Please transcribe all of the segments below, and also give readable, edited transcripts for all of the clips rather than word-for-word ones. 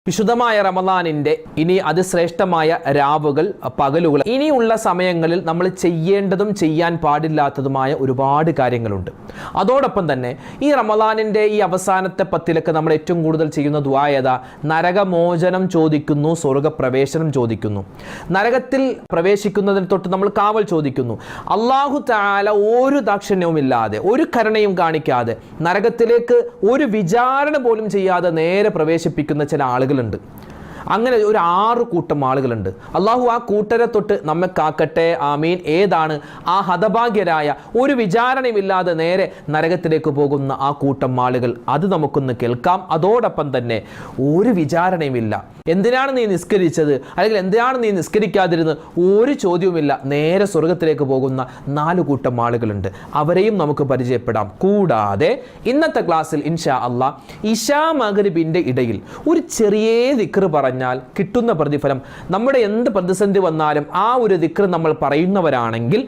വിശുദ്ധമായ റമദാനിൻ്റെ ഇനി അതിശ്രേഷ്ഠമായ രാവുകൾ, പകലുകൾ, ഇനിയുള്ള സമയങ്ങളിൽ നമ്മൾ ചെയ്യേണ്ടതും ചെയ്യാൻ പാടില്ലാത്തതുമായ ഒരുപാട് കാര്യങ്ങളുണ്ട്. അതോടൊപ്പം തന്നെ ഈ റമദാനിൻ്റെ ഈ അവസാനത്തെ പത്തിലൊക്കെ നമ്മൾ ഏറ്റവും കൂടുതൽ ചെയ്യുന്ന ദുആ ഏതാ? നരകമോചനം ചോദിക്കുന്നു, സ്വർഗപ്രവേശനം ചോദിക്കുന്നു. നരകത്തിൽ പ്രവേശിക്കുന്നതിന് തൊട്ട് നമ്മൾ കാവൽ ചോദിക്കുന്നു. അല്ലാഹു തആല ഒരു ദാക്ഷിണ്യവുമില്ലാതെ, ഒരു കരുണയും കാണിക്കാതെ, നരകത്തിലേക്ക് ഒരു വിചാരണ പോലും ചെയ്യാതെ നേരെ പ്രവേശിപ്പിക്കുന്ന ചില ആളുകളുണ്ട്. അങ്ങനെ ഒരു 6 കൂട്ടം ആളുകളുണ്ട്. അള്ളാഹു ആ കൂട്ടരെ തൊട്ട് നമ്മെ കാക്കട്ടെ, ആമീൻ. ഏതാണ് ആ ഹതഭാഗ്യരായ, ഒരു വിചാരണയുമില്ലാതെ നേരെ നരകത്തിലേക്ക് പോകുന്ന ആ കൂട്ടം ആളുകൾ? അത് നമുക്കൊന്ന് കേൾക്കാം. അതോടൊപ്പം തന്നെ ഒരു വിചാരണയുമില്ല, എന്തിനാണ് നീ നിസ്കരിച്ചത്, അല്ലെങ്കിൽ എന്തിനാണ് നീ നിസ്കരിക്കാതിരുന്നത്, ഒരു ചോദ്യവുമില്ല, നേരെ സ്വർഗത്തിലേക്ക് പോകുന്ന 4 കൂട്ടം ആളുകളുണ്ട്. അവരെയും നമുക്ക് പരിചയപ്പെടാം. കൂടാതെ ഇന്നത്തെ ക്ലാസ്സിൽ ഇൻഷാ അല്ലാഹ് ഇശാ മഗ്രിബിന്റെ ഇടയിൽ ഒരു ചെറിയ ദിക്ർ പറഞ്ഞാൽ കിട്ടുന്ന പ്രതിഫലം, നമ്മുടെ എന്ത് പ്രതിസന്ധി വന്നാലും ആ ഒരു ദിക്ർ നമ്മൾ പറയുന്നവരാണെങ്കിൽ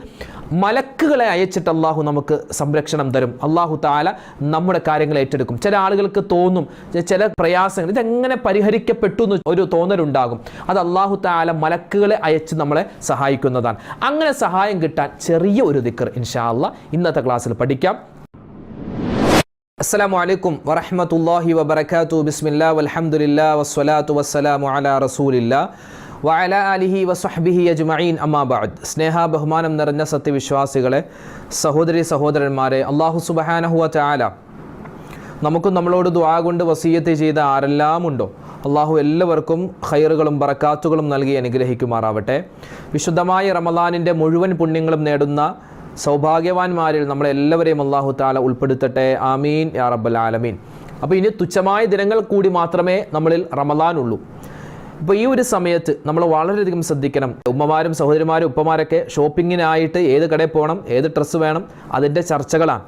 മലക്കുകളെ അയച്ചിട്ട് അള്ളാഹു നമുക്ക് സംരക്ഷണം തരും. അള്ളാഹു തആല നമ്മുടെ കാര്യങ്ങൾ ഏറ്റെടുക്കും. ചില ആളുകൾക്ക് തോന്നും, ചില പ്രയാസങ്ങൾ ഇതെങ്ങനെ പരിഹരിക്കപ്പെട്ടു എന്ന് ഒരു തോന്നലുണ്ടാകും. അത് അള്ളാഹു തആല മലക്കുകളെ അയച്ച് നമ്മളെ സഹായിക്കുന്നതാണ്. അങ്ങനെ സഹായം കിട്ടാൻ ചെറിയ ഒരു ദിക്ർ ഇൻഷാ അല്ലാഹ് ഇന്നത്തെ ക്ലാസ്സിൽ പഠിക്കാം. അസ്സലാമു അലൈക്കും വറഹ്മത്തുള്ളാഹി വബറകാതുഹു. ബിസ്മില്ലാഹി വൽഹംദുലില്ലാഹി വസ്സലാത്തു വസ്സലാമു അലാ റസൂലില്ലാഹി വഅലാ ആലിഹി വസ്വഹ്ബിഹി അജ്മഈൻ. അമ്മാ ബഅദ്. സ്നേഹ ബഹുമാനം നിറഞ്ഞ സത്യവിശ്വാസികളെ, സഹോദരി സഹോദരന്മാരെ, അല്ലാഹു സുബ്ഹാനഹു വ തആല നമുക്കും നമ്മളോട് ദുആ കൊണ്ട് വസിയ്യത്ത് ചെയ്ത ആരെല്ലാം ഉണ്ടോ അള്ളാഹു എല്ലാവർക്കും ഖൈറുകളും ബറക്കാത്തുകളും നൽകി അനുഗ്രഹിക്കുമാറാവട്ടെ. വിശുദ്ധമായ റമദാനിൻ്റെ മുഴുവൻ പുണ്യങ്ങളും നേടുന്ന സൗഭാഗ്യവാന്മാരിൽ നമ്മളെല്ലാവരെയും അല്ലാഹു തആല ഉൾപ്പെടുത്തട്ടെ. ആമീൻ യാ റബ്ബൽ ആലമീൻ. അപ്പോൾ ഇനി തുച്ഛമായ ദിനങ്ങൾ കൂടി മാത്രമേ നമ്മളിൽ റമദാൻ ഉള്ളൂ. ഇപ്പോൾ ഈ ഒരു സമയത്ത് നമ്മൾ വളരെയധികം ശ്രദ്ധിക്കണം. ഉമ്മമാരും സഹോദരിമാരും ഉപ്പമാരൊക്കെ ഷോപ്പിങ്ങിനായിട്ട് ഏത് കടയിൽ പോകണം, ഏത് ഡ്രസ്സ് വേണം, അതിൻ്റെ ചർച്ചകളാണ്.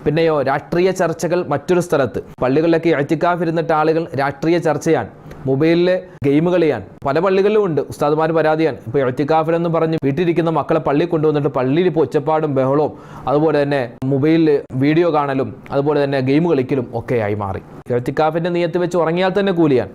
പിന്നെയോ രാഷ്ട്രീയ ചർച്ചകൾ മറ്റൊരു സ്ഥലത്ത്. പള്ളികളിലൊക്കെ ഇഅ്തികാഫ് ഇരുന്നിട്ട് ആളുകൾ രാഷ്ട്രീയ ചർച്ചയാണ്, മൊബൈലിൽ ഗെയിം കളിയാണ്. പല പള്ളികളിലും ഉണ്ട്. ഉസ്താദുമാർ പരാതിയാണ്, ഇപ്പോൾ ഇഅ്തികാഫിലെന്ന് പറഞ്ഞ് വീട്ടിലിരിക്കുന്ന മക്കളെ പള്ളിയിൽ കൊണ്ടുവന്നിട്ട് പള്ളിയിൽ ഇപ്പോൾ ഒച്ചപ്പാടും ബഹളവും, അതുപോലെ തന്നെ മൊബൈലിൽ വീഡിയോ കാണലും, അതുപോലെ തന്നെ ഗെയിം കളിക്കലും ഒക്കെയായി മാറി. ഇഅ്തികാഫിൻ്റെ നിയത്ത് വെച്ച് ഉറങ്ങിയാൽ തന്നെ കൂലിയാണ്.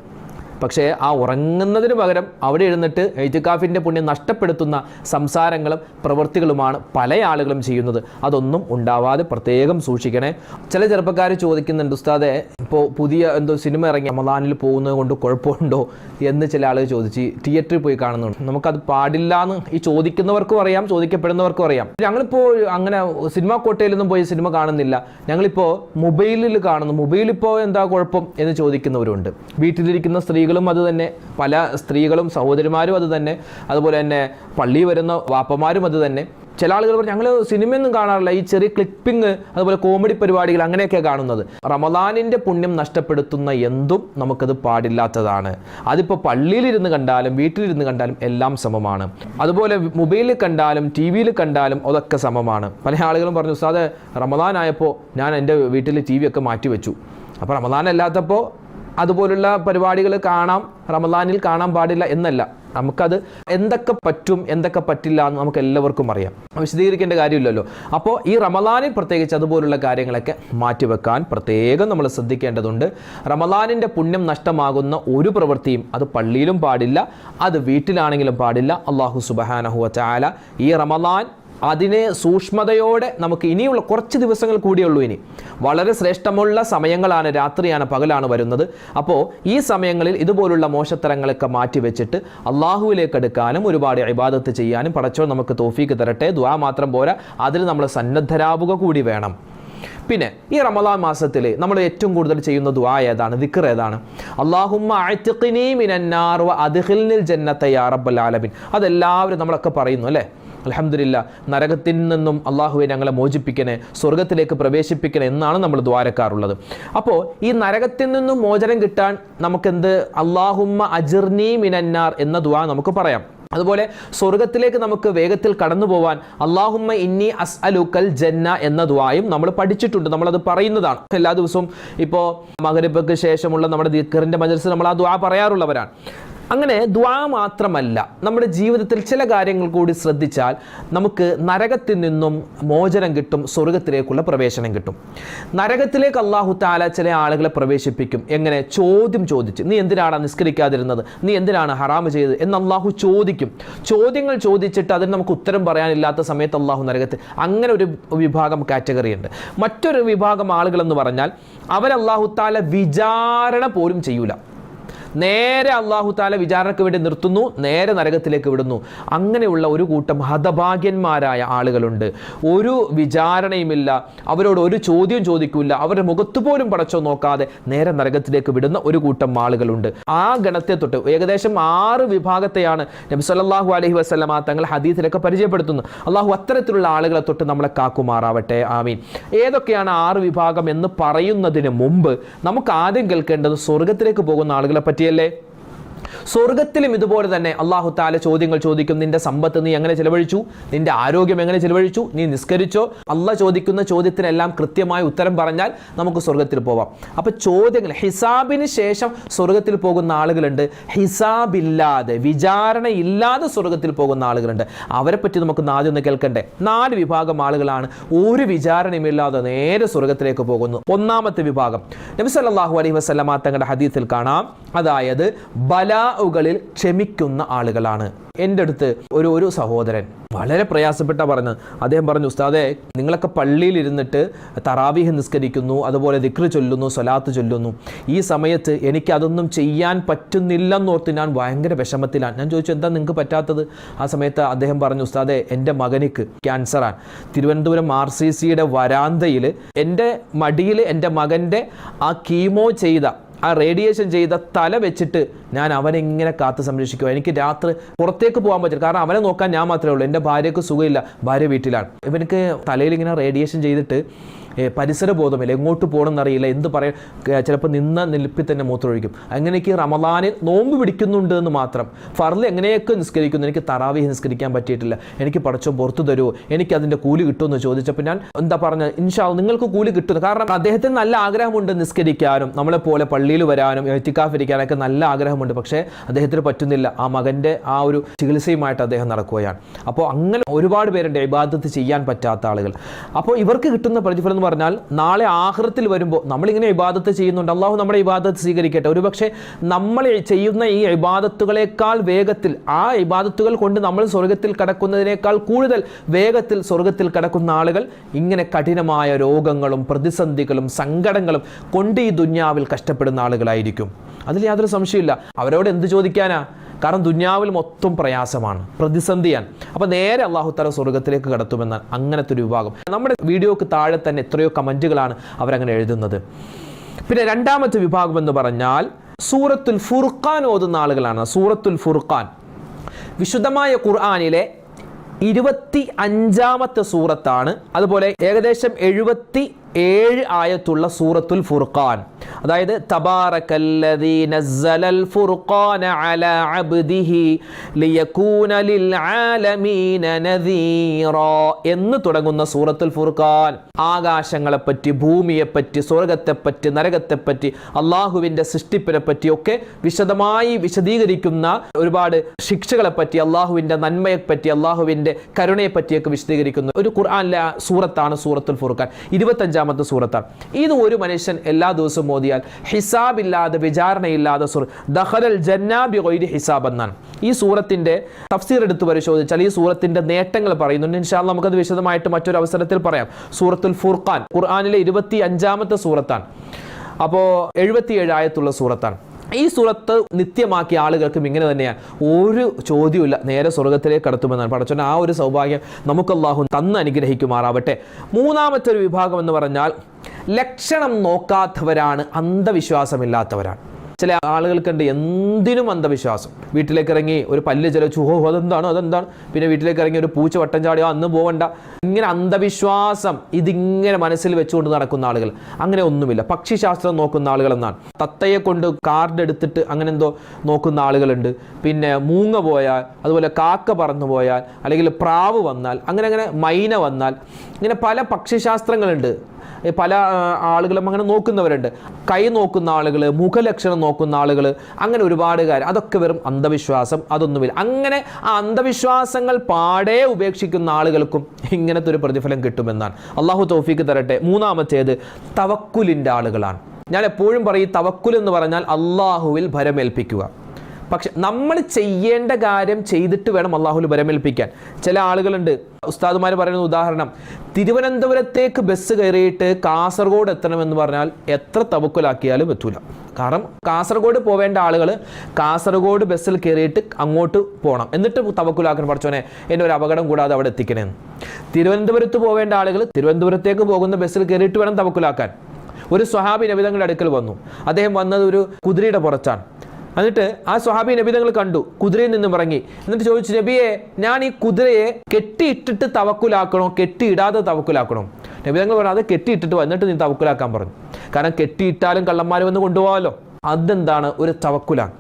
പക്ഷേ ആ ഉറങ്ങുന്നതിന് പകരം അവിടെ എഴുന്നിട്ട് ഇഅ്തികാഫിൻ്റെ പുണ്യം നഷ്ടപ്പെടുത്തുന്ന സംസാരങ്ങളും പ്രവൃത്തികളുമാണ് പല ആളുകളും ചെയ്യുന്നത്. അതൊന്നും ഉണ്ടാവാതെ പ്രത്യേകം സൂക്ഷിക്കണേ. ചില ചെറുപ്പക്കാർ ചോദിക്കുന്നുണ്ട്, ഉസ്താദെ ഇപ്പോൾ പുതിയ എന്തോ സിനിമ ഇറങ്ങി റമദാനിൽ പോകുന്നത് കൊണ്ട് കുഴപ്പമുണ്ടോ എന്ന് ചില ആളുകൾ ചോദിച്ച് തിയേറ്ററിൽ പോയി കാണുന്നുണ്ട്. നമുക്കത് പാടില്ല എന്ന് ഈ ചോദിക്കുന്നവർക്കും അറിയാം, ചോദിക്കപ്പെടുന്നവർക്കും അറിയാം. ഞങ്ങളിപ്പോൾ അങ്ങനെ സിനിമാ കോട്ടയിലൊന്നും പോയി സിനിമ കാണുന്നില്ല, ഞങ്ങളിപ്പോൾ മൊബൈലിൽ കാണുന്നു, മൊബൈലിപ്പോൾ എന്താ കുഴപ്പം എന്ന് ചോദിക്കുന്നവരുണ്ട്. വീട്ടിലിരിക്കുന്ന സ്ത്രീകളും അത് തന്നെ, പല സ്ത്രീകളും സഹോദരിമാരും അത് തന്നെ, അതുപോലെ തന്നെ പള്ളി വരുന്ന വാപ്പമാരും അത് തന്നെ. ചില ആളുകൾ പറഞ്ഞു, ഞങ്ങൾ സിനിമയൊന്നും കാണാറില്ല, ഈ ചെറിയ ക്ലിപ്പിംഗ്, അതുപോലെ കോമഡി പരിപാടികൾ അങ്ങനെയൊക്കെ കാണുന്നത്. റമദാനിൻ്റെ പുണ്യം നഷ്ടപ്പെടുത്തുന്ന എന്തും നമുക്കത് പാടില്ലാത്തതാണ്. അതിപ്പോൾ പള്ളിയിലിരുന്ന് കണ്ടാലും വീട്ടിലിരുന്ന് കണ്ടാലും എല്ലാം സമമാണ്. അതുപോലെ മൊബൈലിൽ കണ്ടാലും ടി വിയിൽ കണ്ടാലും അതൊക്കെ സമമാണ്. പല ആളുകളും പറഞ്ഞു, ഉസ്താദ് റമദാനായപ്പോൾ ഞാൻ എൻ്റെ വീട്ടിൽ ടി വി ഒക്കെ മാറ്റിവെച്ചു. അപ്പോൾ റമദാൻ അല്ലാത്തപ്പോൾ അതുപോലുള്ള പരിപാടികൾ കാണാം, റമദാനിൽ കാണാൻ പാടില്ല എന്നല്ല. നമുക്കത് എന്തൊക്കെ പറ്റും എന്തൊക്കെ പറ്റില്ല എന്ന് നമുക്ക് എല്ലാവർക്കും അറിയാം, വിശദീകരിക്കേണ്ട കാര്യമില്ലല്ലോ. അപ്പോൾ ഈ റമദാനിൽ പ്രത്യേകിച്ച് അതുപോലുള്ള കാര്യങ്ങളൊക്കെ മാറ്റിവെക്കാൻ പ്രത്യേകം നമ്മൾ ശ്രദ്ധിക്കേണ്ടതുണ്ട്. റമദാനിൻ്റെ പുണ്യം നഷ്ടമാകുന്ന ഒരു പ്രവൃത്തിയും അത് പള്ളിയിലും പാടില്ല, അത് വീട്ടിലാണെങ്കിലും പാടില്ല. അല്ലാഹു സുബ്ഹാനഹു വ തആല ഈ റമദാൻ അതിനെ സൂക്ഷ്മതയോടെ നമുക്ക് ഇനിയുള്ള കുറച്ച് ദിവസങ്ങൾ കൂടിയുള്ളൂ. ഇനി വളരെ ശ്രേഷ്ഠമുള്ള സമയങ്ങളാണ്, രാത്രിയാണ്, പകലാണ് വരുന്നത്. അപ്പോൾ ഈ സമയങ്ങളിൽ ഇതുപോലുള്ള മോശത്തരങ്ങളൊക്കെ മാറ്റിവെച്ചിട്ട് അള്ളാഹുവിലേക്ക് എടുക്കാനും ഒരുപാട് ഇബാദത്ത് ചെയ്യാനും പടച്ചോൻ നമുക്ക് തൗഫീക്ക് തരട്ടെ. ദുആ മാത്രം പോരാ, അതിന് നമ്മൾ സന്നദ്ധരാവുക കൂടി വേണം. പിന്നെ ഈ റമദാൻ മാസത്തിൽ നമ്മൾ ഏറ്റവും കൂടുതൽ ചെയ്യുന്ന ദുആ ഏതാണ്, ദിക്ർ ഏതാണ്? അല്ലാഹുമ്മ അഅ്തിഖ്നി മിനന്നാർ വ അദ്ഖിൽനിൽ ജന്നത യാ റബ്ബൽ ആലമീൻ. അതെല്ലാവരും നമ്മളൊക്കെ പറയുന്നു അല്ലേ? അൽഹംദുലില്ലാ, നരകത്തിൽ നിന്നും അള്ളാഹുവെ ഞങ്ങളെ മോചിപ്പിക്കണേ, സ്വർഗത്തിലേക്ക് പ്രവേശിപ്പിക്കണേ എന്നാണ് നമ്മൾ ദ്വാരക്കാറുള്ളത്. അപ്പോൾ ഈ നരകത്തിൽ നിന്നും മോചനം കിട്ടാൻ നമുക്കെന്ത്? അല്ലാഹുമ്മ അജിർനി മിനന്നാർ എന്ന ദുആ നമുക്ക് പറയാം. അതുപോലെ സ്വർഗത്തിലേക്ക് നമുക്ക് വേഗത്തിൽ കടന്നു പോവാൻ അല്ലാഹുമ്മ ഇന്നി അസ്അലുക്കൽ ജന്ന എന്ന ദുആയും നമ്മൾ പഠിച്ചിട്ടുണ്ട്, നമ്മളത് പറയുന്നതാണ് എല്ലാ ദിവസവും. ഇപ്പോൾ മഗ്‌രിബിക്ക് ശേഷമുള്ള നമ്മുടെ ദിക്റിൻ്റെ മജ്‌ലിസിൽ നമ്മൾ ആ ദുആ പറയാറുള്ളവരാണ്. അങ്ങനെ ദുആ മാത്രമല്ല, നമ്മുടെ ജീവിതത്തിൽ ചില കാര്യങ്ങൾ കൂടി ശ്രദ്ധിച്ചാൽ നമുക്ക് നരകത്തിൽ നിന്നും മോചനം കിട്ടും, സ്വർഗത്തിലേക്കുള്ള പ്രവേശനം കിട്ടും. നരകത്തിലേക്ക് അല്ലാഹു തആല ചില ആളുകളെ പ്രവേശിപ്പിക്കും. എങ്ങനെ? ചോദ്യം ചോദിച്ച്, നീ എന്തിനാണ് നിസ്കരിക്കാതിരുന്നത്, നീ എന്തിനാണ് ഹറാമ് ചെയ്തത് എന്ന് അല്ലാഹു ചോദിക്കും. ചോദ്യങ്ങൾ ചോദിച്ചിട്ട് അതിന് നമുക്ക് ഉത്തരം പറയാനില്ലാത്ത സമയത്ത് അല്ലാഹു നരകത്തിൽ, അങ്ങനെ ഒരു വിഭാഗം കാറ്റഗറി ഉണ്ട്. മറ്റൊരു വിഭാഗം ആളുകളെന്ന് പറഞ്ഞാൽ അവരല്ലാഹു തആല വിചാരണ പോലും ചെയ്യൂല. നേരെ അല്ലാഹു തആല വിചാരണയ്ക്ക് വേണ്ടി നിർത്തുന്നു, നേരെ നരകത്തിലേക്ക് വിടുന്നു. അങ്ങനെയുള്ള ഒരു കൂട്ടം ഹതഭാഗ്യന്മാരായ ആളുകളുണ്ട്. ഒരു വിചാരണയുമില്ല, അവരോട് ഒരു ചോദ്യം ചോദിക്കില്ല, അവരുടെ മുഖത്ത് പോലും പടച്ചോ നോക്കാതെ നേരെ നരകത്തിലേക്ക് വിടുന്ന ഒരു കൂട്ടം ആളുകളുണ്ട്. ആ ഗണത്തെ തൊട്ട് ഏകദേശം 6 വിഭാഗത്തെയാണ് നബി സല്ലല്ലാഹു അലൈഹി വസല്ലമ തങ്ങൾ ഹദീസിലൊക്കെ പരിചയപ്പെടുത്തുന്നത്. അല്ലാഹു അത്തരത്തിലുള്ള ആളുകളെ തൊട്ട് നമ്മളെ കാക്കുമാറാവട്ടെ, ആമീൻ. ഏതൊക്കെയാണ് 6 വിഭാഗം എന്ന് പറയുന്നതിന് മുമ്പ് നമുക്ക് ആദ്യം കേൾക്കേണ്ടത് സ്വർഗത്തിലേക്ക് പോകുന്ന ആളുകളെ പറ്റിയല്ലേ. സ്വർഗത്തിലും ഇതുപോലെ തന്നെ അല്ലാഹു തആല ചോദ്യങ്ങൾ ചോദിക്കും. നിന്റെ സമ്പത്ത് നീ എങ്ങനെ ചെലവഴിച്ചു, നിന്റെ ആരോഗ്യം എങ്ങനെ ചെലവഴിച്ചു, നീ നിസ്കരിച്ചോ? അല്ലാഹ് ചോദിക്കുന്ന ചോദ്യത്തിനെല്ലാം കൃത്യമായ ഉത്തരം പറഞ്ഞാൽ നമുക്ക് സ്വർഗത്തിൽ പോവാം. അപ്പോൾ ചോദ്യങ്ങൾ, ഹിസാബിന് ശേഷം സ്വർഗത്തിൽ പോകുന്ന ആളുകളുണ്ട്, ഹിസാബില്ലാതെ വിചാരണയില്ലാതെ സ്വർഗത്തിൽ പോകുന്ന ആളുകളുണ്ട്. അവരെ പറ്റി നമുക്ക് ആദ്യം ഒന്ന് കേൾക്കണ്ടേ. 4 വിഭാഗം ആളുകളാണ് ഒരു വിചാരണയുമില്ലാതെ നേരെ സ്വർഗത്തിലേക്ക് പോകുന്നു. ഒന്നാമത്തെ വിഭാഗം നബി സല്ലല്ലാഹു അലൈഹി വസല്ലമ തങ്ങളുടെ ഹദീസിൽ കാണാം, അതായത് ബലാഉകളിൽ ക്ഷമിക്കുന്ന ആളുകളാണ്. എൻ്റെ അടുത്ത് ഒരു സഹോദരൻ വളരെ പ്രയാസപ്പെട്ട പറഞ്ഞ്, അദ്ദേഹം പറഞ്ഞു, ഉസ്താദേ, നിങ്ങളൊക്കെ പള്ളിയിൽ ഇരുന്നിട്ട് തറാവീഹ് നിസ്കരിക്കുന്നു, അതുപോലെ ദിക്ർ ചൊല്ലുന്നു, സ്വലാത്ത് ചൊല്ലുന്നു, ഈ സമയത്ത് എനിക്ക് അതൊന്നും ചെയ്യാൻ പറ്റുന്നില്ലെന്നോർത്ത് ഞാൻ ഭയങ്കര വിഷമത്തിലാണ്. ഞാൻ ചോദിച്ചു, എന്താ നിങ്ങൾക്ക് പറ്റാത്തത്? ആ സമയത്ത് അദ്ദേഹം പറഞ്ഞു, ഉസ്താദേ, എൻ്റെ മകനിക്ക് ക്യാൻസറാണ്. തിരുവനന്തപുരം RCCയുടെ വരാന്തയിൽ എൻ്റെ മടിയിൽ എൻ്റെ മകൻ്റെ ആ കീമോ ചെയ്ത, ആ റേഡിയേഷൻ ചെയ്ത തല വെച്ചിട്ട് ഞാൻ അവനെങ്ങനെ കാത്ത് സംരക്ഷിക്കുക. എനിക്ക് രാത്രി പുറത്തേക്ക് പോകാൻ പറ്റില്ല, കാരണം അവനെ നോക്കാൻ ഞാൻ മാത്രമേ ഉള്ളൂ. എൻ്റെ ഭാര്യയ്ക്ക് സുഖമില്ല, ഭാര്യ വീട്ടിലാണ്. ഇവനക്ക് തലയിൽ ഇങ്ങനെ റേഡിയേഷൻ ചെയ്തിട്ട് പരിസര ബോധമില്ല, എങ്ങോട്ട് പോകണമെന്നറിയില്ല, എന്ത് പറയാം, ചിലപ്പോൾ നിന്ന നിൽപ്പിൽ തന്നെ മൂത്രമൊഴിക്കും. അങ്ങനെയൊക്കെ റമദാനിൽ നോമ്പ് പിടിക്കുന്നുണ്ട് എന്ന് മാത്രം, ഫർള് എങ്ങനെയൊക്കെ നിസ്കരിക്കുന്നു, എനിക്ക് തറാവീഹ് നിസ്കരിക്കാൻ പറ്റിയിട്ടില്ല, എനിക്ക് പടച്ചോൻ പുറത്തു തരുമോ, എനിക്ക് അതിൻ്റെ കൂലി കിട്ടുമെന്ന് ചോദിച്ചപ്പോൾ ഞാൻ എന്താ പറഞ്ഞത്, ഇൻഷാ അല്ലാഹ് നിങ്ങൾക്ക് കൂലി കിട്ടുന്നു. കാരണം അദ്ദേഹത്തിന് നല്ല ആഗ്രഹമുണ്ട് നിസ്കരിക്കാനും നമ്മളെപ്പോലെ പള്ളിയിൽ വരാനും ഇഅ്തികാഫ് ഇരിക്കാനൊക്കെ നല്ല ആഗ്രഹമുണ്ട്. പക്ഷേ അദ്ദേഹത്തിന് പറ്റുന്നില്ല. ആ മകൻ്റെ ആ ഒരു ചികിത്സയുമായിട്ട് അദ്ദേഹം നടക്കുകയാണ്. അപ്പോൾ അങ്ങനെ ഒരുപാട് പേരുണ്ട് ഇബാദത്ത് ചെയ്യാൻ പറ്റാത്ത ആളുകൾ. അപ്പോൾ ഇവർക്ക് കിട്ടുന്ന പ്രതിഫലം എന്ന് പറഞ്ഞാൽ നാളെ ആഖിറത്തിൽ വരുമ്പോൾ നമ്മളിങ്ങനെ ഇബാദത്ത് ചെയ്യുന്നുണ്ട്, അള്ളാഹു നമ്മുടെ ഇബാദത്ത് സ്വീകരിക്കട്ടെ. ഒരുപക്ഷെ നമ്മൾ ചെയ്യുന്ന ഈ ഇബാദത്തുകളേക്കാൾ വേഗത്തിൽ, ആ ഇബാദത്തുകൾ കൊണ്ട് നമ്മൾ സ്വർഗത്തിൽ കടക്കുന്നതിനേക്കാൾ കൂടുതൽ വേഗത്തിൽ സ്വർഗത്തിൽ കടക്കുന്ന ആളുകൾ ഇങ്ങനെ കഠിനമായ രോഗങ്ങളും പ്രതിസന്ധികളും സങ്കടങ്ങളും കൊണ്ട് ഈ ദുന്യാവിൽ കഷ്ടപ്പെടുന്ന ആളുകളായിരിക്കും. അതിൽ യാതൊരു സംശയമില്ല. അവരോട് എന്ത് ചോദിക്കാനാ? കാരണം ദുന്യാവിൽ മൊത്തം പ്രയാസമാണ്, പ്രതിസന്ധിയാണ്. അപ്പോൾ നേരെ അല്ലാഹു തആല സ്വർഗത്തിലേക്ക് കടത്തുമെന്നാണ് അങ്ങനത്തെ ഒരു വിഭാഗം. നമ്മുടെ വീഡിയോക്ക് താഴെ തന്നെ എത്രയോ കമൻറ്റുകളാണ് അവരങ്ങനെ എഴുതുന്നത്. പിന്നെ രണ്ടാമത്തെ വിഭാഗം എന്ന് പറഞ്ഞാൽ സൂറത്തുൽ ഫുർഖാൻ ഓതുന്ന ആളുകളാണ്. സൂറത്തുൽ ഫുർഖാൻ വിശുദ്ധമായ ഖുർആനിലെ 25ാമത്തെ സൂറത്താണ്. അതുപോലെ ഏകദേശം 77 ആയത്തുള്ള സൂറത്തുൽ ഫുർഖാൻ. അതായത് തബാറകല്ലദീ നസ്സലൽ ഫുർഖാന അലാ അബ്ദിഹി ലിയകൂന ലിൽ ആലമീന നദീറാ എന്ന് തുടങ്ങുന്ന സൂറത്തുൽ ഫുർഖാൻ ആകാശങ്ങളെപ്പറ്റി, ഭൂമിയെപ്പറ്റി, സ്വർഗത്തെപ്പറ്റി, നരകത്തെപ്പറ്റി, അള്ളാഹുവിൻ്റെ സൃഷ്ടിപ്പിനെപ്പറ്റി ഒക്കെ വിശദമായി വിശദീകരിക്കുന്ന, ഒരുപാട് ശിക്ഷകളെപ്പറ്റി, അള്ളാഹുവിൻ്റെ നന്മയെപ്പറ്റി, അള്ളാഹുവിൻ്റെ കരുണയെപ്പറ്റിയൊക്കെ വിശദീകരിക്കുന്ന ഒരു ഖുർആനിലെ സൂറത്താണ് സൂറത്തുൽ ഫുർഖാൻ. 25ാമത്തെ സൂറത്താണ്. ഇത് ഒരു മനുഷ്യൻ എല്ലാ ദിവസവും ഓതിയാൽ ഹിസാബില്ലാതെ, വിചാരണയില്ലാതെ ദഖലൽ ജന്നാ ബിഗൈരി ഹിസാബ് എന്നാണ്. ഈ സൂറത്തിന്റെ തഫ്സീർ എടുത്ത് പരിശോധിച്ചാൽ ഈ സൂറത്തിന്റെ നേട്ടങ്ങൾ പറയുന്നുണ്ട്. ഇൻഷാ അല്ലാഹ് നമുക്കത് വിശദമായിട്ട് മറ്റൊരു അവസരത്തിൽ പറയാം. സൂറത്തുൽ ഫുർഖാൻ ഖുർആനിലെ 25ാമത്തെ സൂറത്താണ്. അപ്പോൾ 77 ആയത്തുള്ള സൂറത്താണ്. ഈ സൂറത്ത് നിത്യമാക്കിയ ആളുകൾക്കും ഇങ്ങനെ തന്നെയാണ്, ഒരു ചോദ്യമില്ല, നേരെ സ്വർഗത്തിലേക്ക് കടത്തുമെന്നാണ്. പടച്ചോൻ ആ ഒരു സൗഭാഗ്യം നമുക്ക് അല്ലാഹു തന്ന് അനുഗ്രഹിക്കുമാറാവട്ടെ. മൂന്നാമത്തെ ഒരു വിഭാഗം എന്ന് പറഞ്ഞാൽ ലക്ഷണം നോക്കാത്തവരാണ്, അന്ധവിശ്വാസമില്ലാത്തവരാണ്. ചില ആളുകൾക്കുണ്ട് എന്തിനും അന്ധവിശ്വാസം. വീട്ടിലേക്ക് ഇറങ്ങി ഒരു പല്ല് ചിലച്ചു, ഓ അതെന്താണ്, പിന്നെ വീട്ടിലേക്ക് ഇറങ്ങി ഒരു പൂച്ച വട്ടം ചാടിയോ അന്ന് പോകണ്ട, ഇങ്ങനെ അന്ധവിശ്വാസം ഇതിങ്ങനെ മനസ്സിൽ വെച്ചുകൊണ്ട് നടക്കുന്ന ആളുകൾ. അങ്ങനെ ഒന്നുമില്ല. പക്ഷിശാസ്ത്രം നോക്കുന്ന ആളുകൾ എന്നാണ്. തത്തയെ കൊണ്ട് കാർഡ് എടുത്തിട്ട് അങ്ങനെ എന്തോ നോക്കുന്ന ആളുകളുണ്ട്. പിന്നെ മൂങ്ങ പോയാൽ, അതുപോലെ കാക്ക പറന്നു പോയാൽ, അല്ലെങ്കിൽ പ്രാവ് വന്നാൽ, അങ്ങനെ മൈന വന്നാൽ, ഇങ്ങനെ പല പക്ഷിശാസ്ത്രങ്ങളുണ്ട്. പല ആളുകളും അങ്ങനെ നോക്കുന്നവരുണ്ട്. കൈ നോക്കുന്ന ആളുകൾ, മുഖലക്ഷണം നോക്കുന്ന ആളുകൾ, അങ്ങനെ ഒരുപാട് കാര്യം. അതൊക്കെ വെറും അന്ധവിശ്വാസം, അതൊന്നുമില്ല. അങ്ങനെ ആ അന്ധവിശ്വാസങ്ങൾ പാടെ ഉപേക്ഷിക്കുന്ന ആളുകൾക്കും ഇങ്ങനത്തെ ഒരു പ്രതിഫലം കിട്ടുമെന്നാണ്. അള്ളാഹു തൗഫീക്ക് തരട്ടെ. മൂന്നാമത്തേത് തവക്കുലിൻ്റെ ആളുകളാണ്. ഞാൻ എപ്പോഴും പറയും, തവക്കുൽ എന്ന് പറഞ്ഞാൽ അള്ളാഹുവിൽ ഭരമേൽപ്പിക്കുക. പക്ഷെ നമ്മൾ ചെയ്യേണ്ട കാര്യം ചെയ്തിട്ട് വേണം അള്ളാഹുവിൽ ഭരമേൽപ്പിക്കാൻ. ചില ആളുകളുണ്ട്, ഉസ്താദുമാർ പറയുന്ന ഉദാഹരണം, തിരുവനന്തപുരത്തേക്ക് ബസ് കയറിയിട്ട് കാസർഗോഡ് എത്തണമെന്ന് പറഞ്ഞാൽ എത്ര തവക്കുലാക്കിയാലും എത്തൂല. കാരണം കാസർഗോഡ് പോവേണ്ട ആളുകൾ കാസർഗോഡ് ബസ്സിൽ കയറിയിട്ട് അങ്ങോട്ട് പോകണം, എന്നിട്ട് തവക്കുലാക്കണം, പഠിച്ചോനെ എന്നെ ഒരു അപകടം കൂടാതെ അവിടെ എത്തിക്കണേന്ന്. തിരുവനന്തപുരത്ത് പോവേണ്ട ആളുകൾ തിരുവനന്തപുരത്തേക്ക് പോകുന്ന ബസ്സിൽ കയറിയിട്ട് വേണം തവക്കുലാക്കാൻ. ഒരു സ്വഹാബി നബി തങ്ങളുടെ അടുക്കൽ വന്നു. അദ്ദേഹം വന്നത് ഒരു കുതിരയുടെ പുറത്താണ്. എന്നിട്ട് ആ സ്വഹാബി നബി തങ്ങൾ കണ്ടു, കുതിരയിൽ നിന്നും ഇറങ്ങി. എന്നിട്ട് ചോദിച്ചു, നബിയെ, ഞാൻ ഈ കുതിരയെ കെട്ടിയിട്ടിട്ട് തവക്കുലാക്കണോ കെട്ടിയിടാതെ തവക്കുലാക്കണോ? നബി തങ്ങൾ പറഞ്ഞു, അത് കെട്ടിയിട്ടിട്ട് വന്നിട്ട് നീ തവക്കുലാക്കാൻ പറഞ്ഞു. കാരണം കെട്ടിയിട്ടാലും കള്ളന്മാർ വന്ന് കൊണ്ടുപോകാമല്ലോ. അതെന്താണ്? ഒരു തവക്കുലാണ്.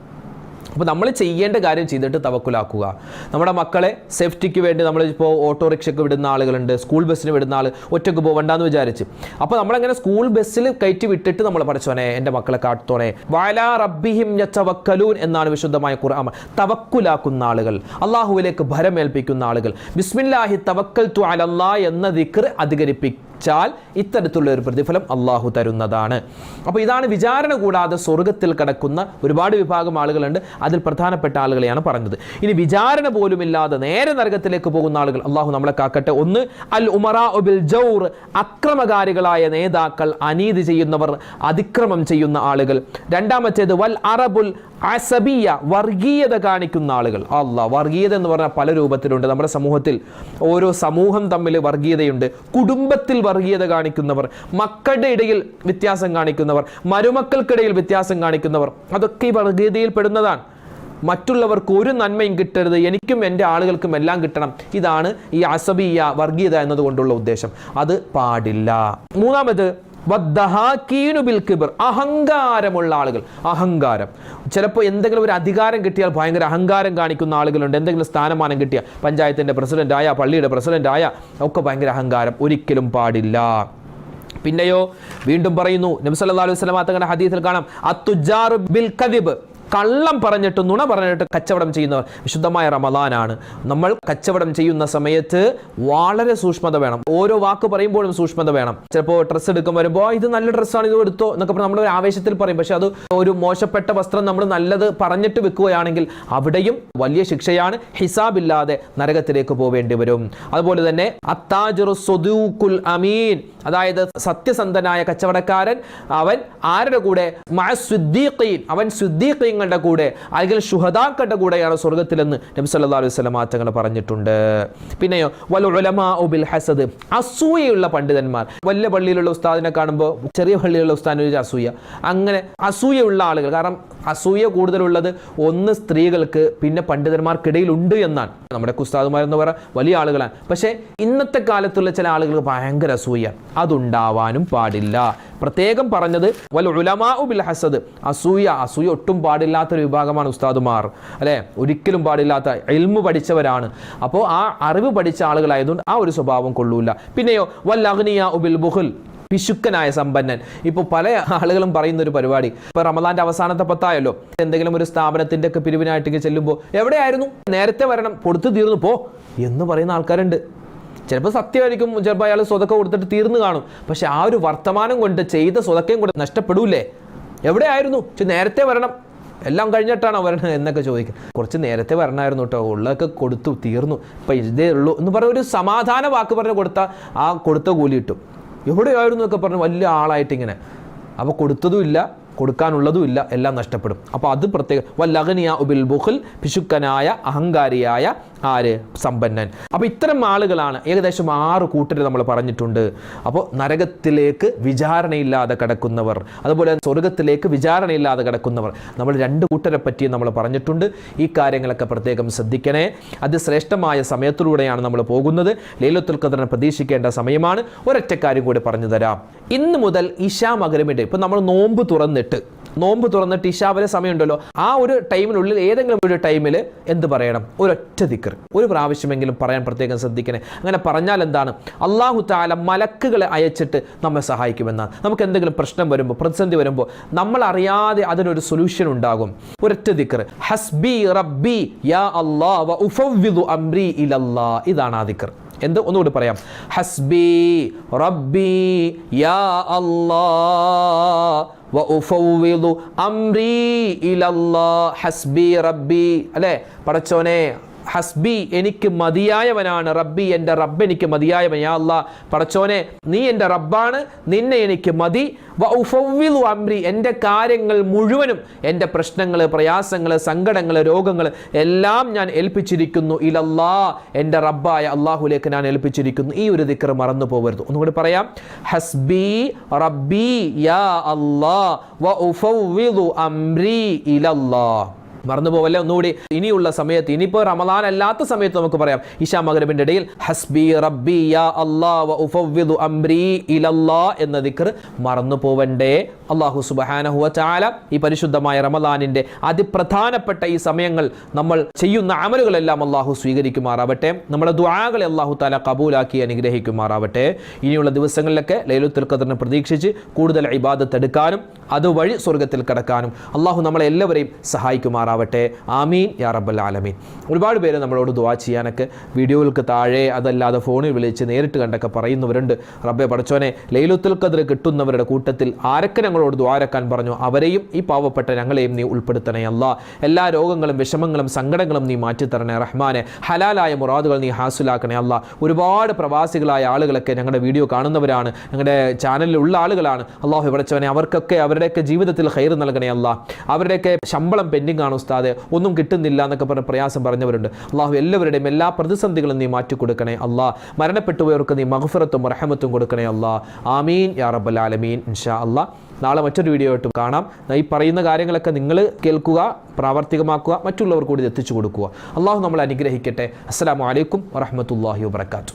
അപ്പോൾ നമ്മൾ ചെയ്യേണ്ട കാര്യം ചെയ്തിട്ട് തവക്കുലാക്കുക. നമ്മുടെ മക്കളെ സേഫ്റ്റിക്ക് വേണ്ടി നമ്മളിപ്പോൾ ഓട്ടോറിക്ഷയ്ക്ക് വിടുന്ന ആളുകളുണ്ട്, സ്കൂൾ ബസ്സിന് വിടുന്ന ആൾ ഒറ്റയ്ക്ക് പോകണ്ടെന്ന് വിചാരിച്ച്. അപ്പോൾ നമ്മളങ്ങനെ സ്കൂൾ ബസ്സിൽ കയറ്റി വിട്ടിട്ട് നമ്മൾ പഠിച്ചോനെ എൻ്റെ മക്കളെ കാത്തോണേ വഅലാ റബ്ബിഹിം യതവക്കലൂൻ എന്നാണ് വിശുദ്ധമായ ഖുർആൻ. തവക്കുലാക്കുന്ന ആളുകൾ, അള്ളാഹുവിലേക്ക് ഭരമേൽപ്പിക്കുന്ന ആളുകൾ, ബിസ്മില്ലാഹി തവക്കൽതു അലല്ലാഹ് എന്ന ദിക്ർ അധികരിപ്പിക്കും ാൽ ഇത്തരത്തിലുള്ള ഒരു പ്രതിഫലം അള്ളാഹു തരുന്നതാണ്. അപ്പോൾ ഇതാണ് വിചാരണ കൂടാതെ സ്വർഗത്തിൽ കടക്കുന്ന ഒരുപാട് വിഭാഗം ആളുകളുണ്ട്. അതിൽ പ്രധാനപ്പെട്ട ആളുകളെയാണ് പറഞ്ഞത്. ഇനി വിചാരണ പോലുമില്ലാതെ നേരെ നരകത്തിലേക്ക് പോകുന്ന ആളുകൾ അള്ളാഹു നമ്മളെ കാക്കട്ടെ. ഒന്ന്, അൽ ഉമറാ ബിൽ ജൗർ, അക്രമകാരികളായ നേതാക്കൾ, അനീതി ചെയ്യുന്നവർ, അതിക്രമം ചെയ്യുന്ന ആളുകൾ. രണ്ടാമത്തേത് വൽ അറബുൽ അസബിയ, വർഗീയത കാണിക്കുന്ന ആളുകൾ. വർഗീയത എന്ന് പറഞ്ഞാൽ പല രൂപത്തിലുണ്ട്. നമ്മുടെ സമൂഹത്തിൽ ഓരോ സമൂഹം തമ്മിൽ വർഗീയതയുണ്ട്. കുടുംബത്തിൽ വർഗീയത കാണിക്കുന്നവർ, മക്കളുടെ ഇടയിൽ വ്യത്യാസം കാണിക്കുന്നവർ, മരുമക്കൾക്കിടയിൽ വ്യത്യാസം കാണിക്കുന്നവർ, അതൊക്കെ ഈ വർഗീയതയിൽ പെടുന്നതാണ്. മറ്റുള്ളവർക്ക് ഒരു നന്മയും കിട്ടരുത്, എനിക്കും എൻ്റെ ആളുകൾക്കും എല്ലാം കിട്ടണം. ഇതാണ് ഈ അസബിയ, വർഗീയത എന്നതുകൊണ്ടുള്ള ഉദ്ദേശം. അത് പാടില്ല. മൂന്നാമത് അഹങ്കാരമുള്ള ആളുകൾ. അഹങ്കാരം, ചിലപ്പോൾ എന്തെങ്കിലും ഒരു അധികാരം കിട്ടിയാൽ ഭയങ്കര അഹങ്കാരം കാണിക്കുന്ന ആളുകളുണ്ട്. എന്തെങ്കിലും സ്ഥാനമാനം കിട്ടിയ, പഞ്ചായത്തിൻ്റെ പ്രസിഡന്റായ, പള്ളിയുടെ പ്രസിഡന്റായ, ഒക്കെ ഭയങ്കര അഹങ്കാരം. ഒരിക്കലും പാടില്ല. പിന്നെയോ വീണ്ടും പറയുന്നു, നബി സല്ലല്ലാഹു അലൈഹി വസല്ലം തങ്ങളുടെ ഹദീസിൽ കാണാം, അത്തുജാറു ബിൽ കദിബ്, കള്ളം പറഞ്ഞിട്ട്, നുണ പറഞ്ഞിട്ട് കച്ചവടം ചെയ്യുന്നവർ. വിശുദ്ധമായ റമദാനാണ്. നമ്മൾ കച്ചവടം ചെയ്യുന്ന സമയത്ത് വളരെ സൂക്ഷ്മത വേണം. ഓരോ വാക്ക് പറയുമ്പോഴും സൂക്ഷ്മത വേണം. ചിലപ്പോൾ ഡ്രസ്സ് എടുക്കാൻ വരുമ്പോൾ ഇത് നല്ല ഡ്രസ്സാണ്, ഇത് എടുത്തോ എന്നൊക്കെ പറഞ്ഞ് നമ്മൾ ഒരു ആവേശത്തിൽ പറയും. പക്ഷെ അത് ഒരു മോശപ്പെട്ട വസ്ത്രം നമ്മൾ നല്ലത് പറഞ്ഞിട്ട് വെക്കുകയാണെങ്കിൽ അവിടെയും വലിയ ശിക്ഷയാണ്. ഹിസാബില്ലാതെ നരകത്തിലേക്ക് പോവേണ്ടി വരും. അതുപോലെ തന്നെ അത്താജിറു സ്വദൂഖുൽ അമീൻ, അതായത് സത്യസന്ധനായ കച്ചവടക്കാരൻ, അവൻ ആരുടെ കൂടെ? മഅസ്സുദ്ദീഖീൻ, അവൻ സുദ്ദീഖീൻ കൂടെ, അല്ലെങ്കിൽ ശുഹദാക്കളുടെ കൂടെയാണ് സ്വർഗത്തിലെന്ന് നബി സല്ലല്ലാഹു അലൈഹി വസല്ലം തങ്ങൾ പറഞ്ഞിട്ടുണ്ട്. പിന്നെയോ വൽ ഉലമാഉ ബിൽ ഹസദ്, അസൂയയുള്ള പണ്ഡിതന്മാർ. വലിയ പള്ളിയിലുള്ള ഉസ്താദിനെ കാണുമ്പോൾ ചെറിയ പള്ളിയിലുള്ള ഉസ്താദിന് ഒരു അസൂയ. അങ്ങനെ അസൂയയുള്ള ആളുകൾ, കാരണം അസൂയ കൂടുതലുള്ളത് ഒന്ന് സ്ത്രീകൾക്ക്, പിന്നെ പണ്ഡിതന്മാർക്കിടയിൽ ഉണ്ട് എന്നാണ്. നമ്മുടെ ഉസ്താദുമാരെന്ന് പറയുന്ന വലിയ ആളുകളാണ്. പക്ഷേ ഇന്നത്തെ കാലത്തുള്ള ചില ആളുകൾക്ക് ഭയങ്കര അസൂയ, അതുണ്ടാവാനും പാടില്ല. പ്രത്യേകം പറഞ്ഞത് വൽ ഉലമാഉ ബിൽ ഹസദ്, അസൂയ ഒട്ടും പാടില്ലാത്തൊരു വിഭാഗമാണ് ഉസ്താദുമാർ, അല്ലെ? ഒരിക്കലും പാടില്ലാത്ത, ഇൽമു പഠിച്ചവരാണ്. അപ്പോൾ ആ അറിവ് പഠിച്ച ആളുകളായതുകൊണ്ട് ആ ഒരു സ്വഭാവം കൊള്ളൂല. പിന്നെയോ വൽ അഗ്നിയാഉ ബിൽ ബുഖൽ, പിശുക്കനായ സമ്പന്നൻ. ഇപ്പോൾ പല ആളുകളും പറയുന്ന ഒരു പരിപാടി, ഇപ്പോൾ റമദാന്റെ അവസാനത്തെ പത്തായല്ലോ, എന്തെങ്കിലും ഒരു സ്ഥാപനത്തിന്റെ ഒക്കെ പിരിവിനായിട്ടേക്ക് ചെല്ലുമ്പോൾ എവിടെയായിരുന്നു, നേരത്തെ വരണം, കൊടുത്തു തീർന്നു പോ എന്ന് പറയുന്ന ആൾക്കാരുണ്ട്. ചിലപ്പോൾ സത്യമായിരിക്കും, ചിലപ്പോൾ അയാൾ സ്വതക്ക കൊടുത്തിട്ട് തീർന്നു കാണും. പക്ഷെ ആ ഒരു വർത്തമാനം കൊണ്ട് ചെയ്ത സ്വതക്കയും കൂടെ നഷ്ടപ്പെടൂലേ? എവിടെയായിരുന്നു, നേരത്തെ വരണം, എല്ലാം കഴിഞ്ഞിട്ടാണോ വരണം എന്നൊക്കെ ചോദിക്കും. കുറച്ച് നേരത്തെ വരണമായിരുന്നു കേട്ടോ, ഉള്ളതൊക്കെ കൊടുത്തു തീർന്നു, ഇപ്പം ഇതേ ഉള്ളൂ എന്ന് പറഞ്ഞ ഒരു സമാധാന വാക്ക് പറഞ്ഞ് കൊടുത്താൽ ആ കൊടുത്ത കൂലി കിട്ടും. എവിടെയായിരുന്നു എന്നൊക്കെ പറഞ്ഞ് വലിയ ആളായിട്ടിങ്ങനെ, അപ്പോൾ കൊടുത്തതും ഇല്ല, കൊടുക്കാനുള്ളതും ഇല്ല, എല്ലാം നഷ്ടപ്പെടും. അപ്പോൾ അത് പ്രത്യേകം വല്ലഗ്നിയാഉ ബിൽ ബുഖൽ, പിശുക്കനായ അഹങ്കാരിയായ ആര്? സമ്പന്നൻ. അപ്പോൾ ഇത്തരം ആളുകളാണ് ഏകദേശം 6 കൂട്ടർ നമ്മൾ പറഞ്ഞിട്ടുണ്ട്. അപ്പോൾ നരകത്തിലേക്ക് വിചാരണയില്ലാതെ കിടക്കുന്നവർ, അതുപോലെ സ്വർഗത്തിലേക്ക് വിചാരണയില്ലാതെ കിടക്കുന്നവർ, നമ്മൾ 2 കൂട്ടരെ പറ്റി നമ്മൾ പറഞ്ഞിട്ടുണ്ട്. ഈ കാര്യങ്ങളൊക്കെ പ്രത്യേകം ശ്രദ്ധിക്കണേ. അതിശ്രേഷ്ഠമായ സമയത്തിലൂടെയാണ് നമ്മൾ പോകുന്നത്. ലൈലത്തുൽ ഖദ്റിനെ പ്രതീക്ഷിക്കേണ്ട സമയമാണ്. ഒരൊറ്റ കാര്യം കൂടി പറഞ്ഞു തരാം. ഇന്ന് മുതൽ ഇശാ മഗ്‌രിബിന്റെ, ഇപ്പം നമ്മൾ നോമ്പ് തുറന്നിട്ട് നോമ്പ് തുറന്നിട്ട് ഇശാ വരെ സമയമുണ്ടല്ലോ, ആ ഒരു ടൈമിനുള്ളിൽ ഏതെങ്കിലും ഒരു ടൈമിൽ എന്ത് പറയണം? ഒരൊറ്റ ദിക്ർ ഒരു പ്രാവശ്യമെങ്കിലും പറയാൻ പ്രത്യേകം ശ്രദ്ധിക്കണേ. അങ്ങനെ പറഞ്ഞാൽ എന്താണ്? അല്ലാഹു തആല മലക്കുകളെ അയച്ചിട്ട് നമ്മെ സഹായിക്കുമെന്നാണ്. നമുക്ക് എന്തെങ്കിലും പ്രശ്നം വരുമ്പോൾ, പ്രതിസന്ധി വരുമ്പോൾ നമ്മൾ അറിയാതെ അതിനൊരു സൊല്യൂഷൻ ഉണ്ടാകും. ഒരൊറ്റ ദിക്ർ, ഹസ്ബി റബ്ബി യാ അല്ലാഹ് വ ഉഫവ്വിദു അംരി ഇലല്ലാഹ്. ഇതാണ് ആ ദിക്ർ. എന്ത്? ഒന്നുകൂടി പറയാം. ഹസ്ബി റബ്ബി യാ അല്ലാഹ് വ ഉഫവ്വിദു അംരി ഇലല്ലാഹ്. ഹസ്ബി റബ്ബി, അല്ലേ? പടച്ചോനെ, ഹസ്ബി എനിക്ക് മതിയായവനാണ്, റബ്ബി എൻ്റെ റബ്ബ് എനിക്ക് മതിയായവൻ. യാ അല്ലാഹ്, പടച്ചോനെ നീ എൻ്റെ റബ്ബാണ്, നിന്നെ എനിക്ക് മതി. വ ഉഫവ്വിദു അംരി, എൻ്റെ കാര്യങ്ങൾ മുഴുവനും, എൻ്റെ പ്രശ്നങ്ങൾ, പ്രയാസങ്ങൾ, സങ്കടങ്ങൾ, രോഗങ്ങൾ എല്ലാം ഞാൻ ഏൽപ്പിച്ചിരിക്കുന്നു. ഇലല്ലാഹ്, എൻ്റെ റബ്ബായ അല്ലാഹുലേക്ക് ഞാൻ ഏൽപ്പിച്ചിരിക്കുന്നു. ഈ ഒരു ദിക്ർ മറന്നു പോകരുത്. ഒന്നുകൂടി പറയാം. ഹസ്ബി റബ്ബി യാ അല്ലാഹ് വ ഉഫവ്വിദു അംരി ഇലല്ലാഹ്. മറന്നു പോവല്ലേ? ഒന്നുകൂടി. ഇനിയുള്ള സമയത്ത്, ഇനിയിപ്പോൾ റമദാൻ അല്ലാത്ത സമയത്ത് നമുക്ക് പറയാം. ഇശാ മഗ്‌രിബിന്റെ ഇടയിൽ ഹസ്ബി റബ്ബി യാ അല്ലാഹ് വ ഉഫവ്വിദു അംരി ഇലല്ലാഹ് എന്ന ദിക്ർ മറന്നു പോവണ്ടേ. അല്ലാഹു സുബ്ഹാനഹു വ തആല ഈ പരിശുദ്ധമായ റമദാനിന്റെ അതിപ്രധാനപ്പെട്ട ഈ സമയങ്ങൾ നമ്മൾ ചെയ്യുന്ന അമലുകളെല്ലാം അല്ലാഹു സ്വീകരിക്കുമാറാവട്ടെ. നമ്മുടെ ദുആകളെ അല്ലാഹു തആല കബൂലാക്കി അനുഗ്രഹിക്കുമാറാവട്ടെ. ഇനിയുള്ള ദിവസങ്ങളിലൊക്കെ ലൈലത്തുൽ ഖദ്റിനെ പ്രതീക്ഷിച്ച് കൂടുതൽ ഇബാദത്ത് എടുക്കാനും അതുവഴി സ്വർഗ്ഗത്തിൽ കടക്കാനും അല്ലാഹു നമ്മളെ എല്ലാവരെയും സഹായിക്കുമാറാവട്ടെ. ആമീൻ യാ റബ്ബൽ ആലമീൻ. ഒരുപാട് പേര് നമ്മളോട് ദുആ ചെയ്യാനൊക്കെ വീഡിയോകൾക്ക് താഴെ, അതല്ലാതെ ഫോണിൽ വിളിച്ച് നേരിട്ട് കണ്ടൊക്കെ പറയുന്നവരുണ്ട്. റബ്ബേ പടച്ചോനെ, ലൈലത്തുൽ ഖദ്ർ കിട്ടുന്നവരുടെ കൂട്ടത്തിൽ ആരൊക്കെ ഞങ്ങളോട് ദുആരക്കാൻ പറഞ്ഞു അവരെയും ഈ പാവപ്പെട്ട ഞങ്ങളെയും നീ ഉൾപ്പെടുത്തണേ അല്ലാ. എല്ലാ രോഗങ്ങളും വിഷമങ്ങളും സങ്കടങ്ങളും നീ മാറ്റിത്തരണേ റഹ്മാനെ. ഹലാലായ മുറാദുകൾ നീ ഹാസുലാക്കണേ അല്ലാ. ഒരുപാട് പ്രവാസികളായ ആളുകളൊക്കെ ഞങ്ങളുടെ വീഡിയോ കാണുന്നവരാണ്, ഞങ്ങളുടെ ചാനലിലുള്ള ആളുകളാണ്. അല്ലാഹു പടച്ചോനെ, അവർക്കൊക്കെ അവരുടെയൊക്കെ ജീവിതത്തിൽ ഖൈർ നൽകണേ അല്ലാ. അവരുടെയൊക്കെ ശമ്പളം പെൻഡിങ് ആണ് ഉസ്താദെ, ഒന്നും കിട്ടുന്നില്ല എന്നൊക്കെ പറഞ്ഞ് പ്രയാസം പറഞ്ഞവരുണ്ട്. അല്ലാഹു എല്ലാവരുടെയും എല്ലാ പ്രതിസന്ധികളും നീ മാറ്റിക്കൊടുക്കണേ അല്ലാ. മരണപ്പെട്ടുപോയവർക്ക് നീ മഗ്ഫിറത്തും റഹ്മത്തും കൊടുക്കണേ അല്ലാ. ആമീൻ യാ റബ്ബൽ ആലമീൻ. ഇൻഷാ അല്ലാ നാളെ മറ്റൊരു വീഡിയോ ആയിട്ട് കാണാം. ഈ പറയുന്ന കാര്യങ്ങളൊക്കെ നിങ്ങൾ കേൾക്കുക, പ്രാവർത്തികമാക്കുക, മറ്റുള്ളവർ കൂടി എത്തിച്ചു കൊടുക്കുക. അല്ലാഹു നമ്മളെ അനുഗ്രഹിക്കട്ടെ. അസ്സലാമു അലൈക്കും വറഹ്മത്തുള്ളാഹി വബറകാതുഹു.